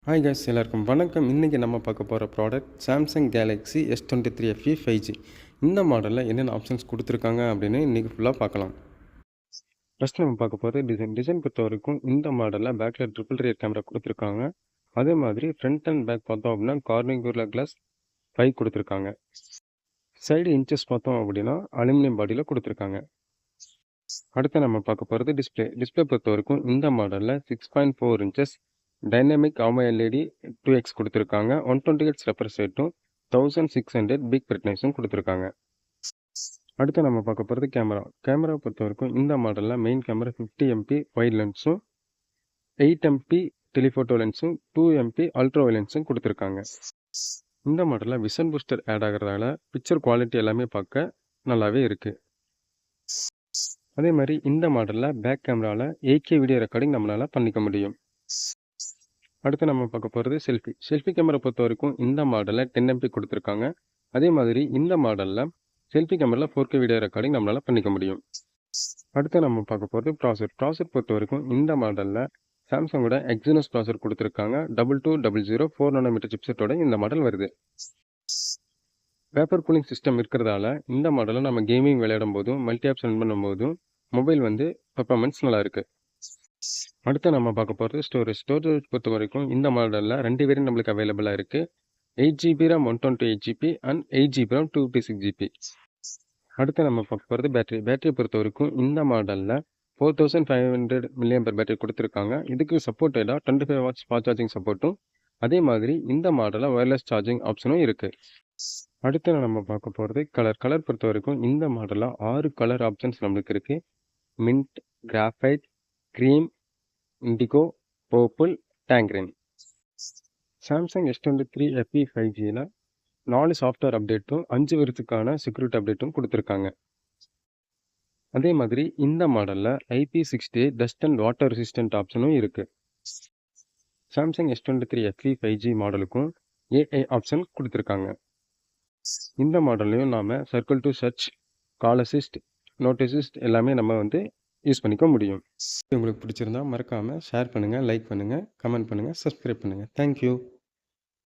Hi guys, எல்லாருக்கும் வணக்கம். இன்றைக்கி நம்ம பார்க்க போகிற product Samsung Galaxy S23 FE 5G. இந்த மாடலில் என்னென்ன ஆப்ஷன்ஸ் கொடுத்துருக்காங்க அப்படின்னு இன்றைக்கி ஃபுல்லாக பார்க்கலாம். ஃபஸ்ட் நம்ம பார்க்க போகிறது டிசைன் பொறுத்த வரைக்கும் இந்த மாடலில் பேக்கில் ட்ரிபிள் ரியர் கேமரா கொடுத்துருக்காங்க. அதே மாதிரி ஃப்ரண்ட் அண்ட் பேக் பார்த்தோம் அப்படின்னா கார்னிங் கிளாஸ் 5 கொடுத்துருக்காங்க. சைடு இன்ச்சஸ் பார்த்தோம் அப்படின்னா அலுமினியம் பாடியில் கொடுத்துருக்காங்க. அடுத்து நம்ம பார்க்க போகிறது டிஸ்பிளே பொறுத்த வரைக்கும் இந்த மாடலில் 6.4 inches டைனமிக் AMOLED 2x கொடுத்துருக்காங்க. 120 Hz ரெஃப்ரெஷ் ரேட்டும் 1600 பிக் பிரைட்னஸும் கொடுத்துருக்காங்க. அடுத்து நம்ம பார்க்க போகிறது கேமரா பொறுத்த வரைக்கும் இந்த மாடலில் மெயின் கேமரா 50 MP வைட் லென்ஸும் 8 MP டெலிஃபோட்டோ லென்ஸும் 2 MP அல்ட்ரா வைட் லென்ஸும் கொடுத்துருக்காங்க. இந்த மாடலில் விஷன் பூஸ்டர் ஆட் ஆகிறதால பிக்சர் குவாலிட்டி எல்லாமே பார்க்க நல்லாவே இருக்குது. அதே மாதிரி இந்த மாடலில் பேக் கேமராவில் 8K வீடியோ ரெக்கார்டிங் நம்மளால் பண்ணிக்க முடியும். அடுத்து நம்ம பார்க்க போகிறது செல்ஃபி கேமரா பொறுத்த வரைக்கும் இந்த மாடலில் 10 MP கொடுத்துருக்காங்க. அதே மாதிரி இந்த மாடலில் செல்ஃபி கேமராவில் 4K வீடியோ ரெக்கார்டிங் நம்மளால் பண்ணிக்க முடியும். அடுத்து நம்ம பார்க்க போகிறது ப்ராசர் பொறுத்த வரைக்கும் இந்த மாடலில் சாம்சங்கோட எக்ஸினோஸ் ப்ராசர் கொடுத்துருக்காங்க. 2200 4nm சிப்செட்டோட இந்த மாடல் வருது. வேப்பர் கூலிங் சிஸ்டம் இருக்கிறதால இந்த மாடலில் நம்ம கேமிங் விளையாடும் போதும் மல்டி ஆப்ஸ் ரன் பண்ணும்போதும் மொபைல் பர்ஃபார்மன்ஸ் நல்லா இருக்குது. அடுத்து நம்ம பார்க்க போகிறது ஸ்டோரேஜ் பொறுத்த வரைக்கும் இந்த மாடலில் 2 வேரியன்ட் நம்மளுக்கு அவைலபிளாக இருக்குது. 8GB RAM 128GB and 8GB RAM 256GB. அடுத்து நம்ம பார்க்க போகிறது பேட்டரி பொறுத்த வரைக்கும் இந்த மாடலில் 4500 mAh பேட்டரி கொடுத்துருக்காங்க. இதுக்கு சப்போர்ட்டடாக 25 watts ஃபாஸ்ட் சார்ஜிங் சப்போர்ட்டும் அதே மாதிரி இந்த மாடலில் ஒயர்லெஸ் சார்ஜிங் ஆப்ஷனும் இருக்குது. அடுத்து நம்ம பார்க்க போகிறது கலர் பொறுத்த வரைக்கும் இந்த மாடலில் 6 கலர் ஆப்ஷன்ஸ் நம்மளுக்கு இருக்குது. Mint, graphite, cream, indigo, purple, tangerine. Samsung S23 FE 5Gயில் 4 சாஃப்ட்வேர் அப்டேட்டும் 5 வருஷத்துக்கான செக்யூரிட்டி அப்டேட்டும் கொடுத்துருக்காங்க. அதே மாதிரி இந்த மாடலில் IP68 dust and water resistant ஆப்ஷனும் இருக்குது. சாம்சங் S23 FE 5G மாடலுக்கும் AI ஆப்ஷன் கொடுத்துருக்காங்க. இந்த மாடல்லையும் நாம் circle to search, call assist, note assist எல்லாமே நம்ம யூஸ் பண்ணிக்க முடியும். உங்களுக்கு பிடிச்சிருந்தா மறக்காமல் ஷேர் பண்ணுங்கள், லைக் பண்ணுங்கள், கமெண்ட் பண்ணுங்கள், சப்ஸ்கிரைப் பண்ணுங்கள். தேங்க்யூ.